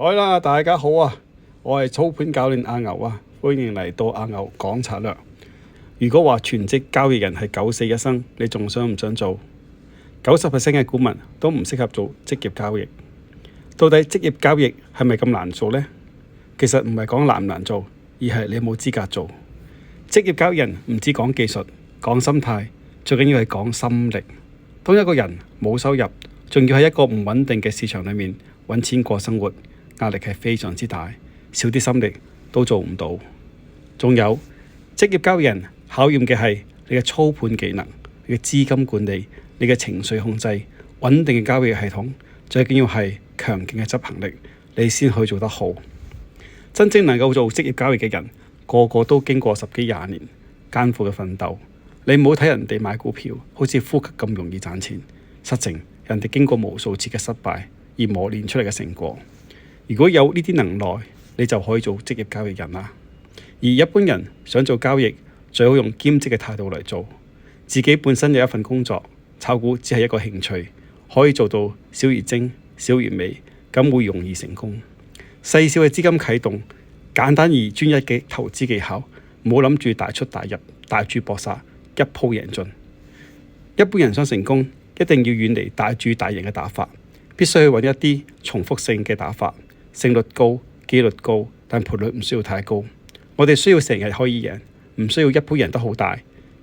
好啦，大家好啊！我係操盤教練阿牛啊，歡迎嚟到阿牛講策略。如果話全職交易人係九死一生，你仲想唔想做？90% 嘅股民都唔適合做職業交易。到底職業交易係咪咁難做呢？其實唔係講難唔難做，而係你有冇資格做。職業交易人唔止講技術，講心態，最緊要係講心力。當一個人冇收入，仲要喺一個唔穩定嘅市場裏面揾錢過生活，壓力係非常之大，少啲心力都做唔到。仲有職業交易人考驗嘅係你嘅操盤技能、你嘅資金管理、你嘅情緒控制、穩定嘅交易系統，最緊要係強勁嘅執行力，你先可以做得好。真正能夠做職業交易嘅人，個個都經過10幾20年艱苦嘅奮鬥。你唔好睇人哋買股票好似呼吸咁容易賺錢，實情人哋經過無數次嘅失敗而磨練出嚟嘅成果。如果有呢啲能耐，你就可以做職業交易人啦。而一般人想做交易，最好用兼職嘅態度嚟做。自己本身有一份工作，炒股只係一個興趣，可以做到小而精、小而美，咁會容易成功。細小嘅資金啟動，簡單而專一嘅投資技巧，唔好諗住大出大入、大注搏殺，一鋪贏盡。一般人想成功，一定要遠離大注大贏嘅打法，必須去揾一啲重複性嘅打法，勝率高、機率高，但賠率唔需要太高。我哋需要成日可以贏，唔需要一鋪贏得好大，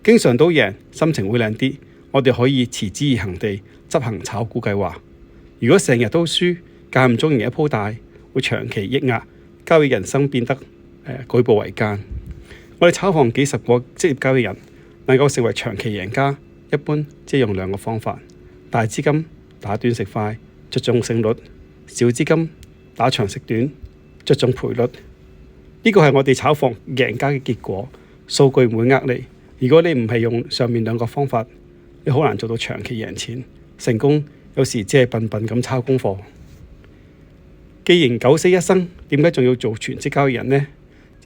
經常都贏，心情會靚啲。我哋可以持之以恆地執行炒股計劃。如果成日都輸，間唔中贏一鋪大，會長期抑壓，交易人生變得舉步維艱。我哋炒房幾十個職業交易人能夠成為長期贏家，一般只係用2個方法：大資金打短食快，着重勝率；小資金打長食短，着重賠率。呢個係我哋炒房贏家嘅結果，數據唔會呃你。如果你唔係用上面2個方法，你好難做到長期贏錢。成功有時只係笨笨咁抄功課。既然九死一生，點解仲要做全職交易人呢？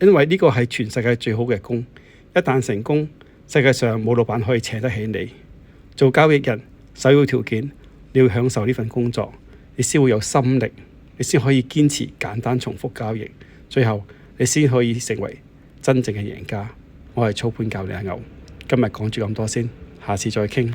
因為呢個係全世界最好嘅工，一旦成功，世界上冇老闆可以請得起你。做交易人首要條件，你要享受呢份工作，你先會有心力，你先可以堅持簡單重複交易，最後你先可以成為真正嘅贏家。我係操盤教練阿牛，今日講住咁多先，下次再傾。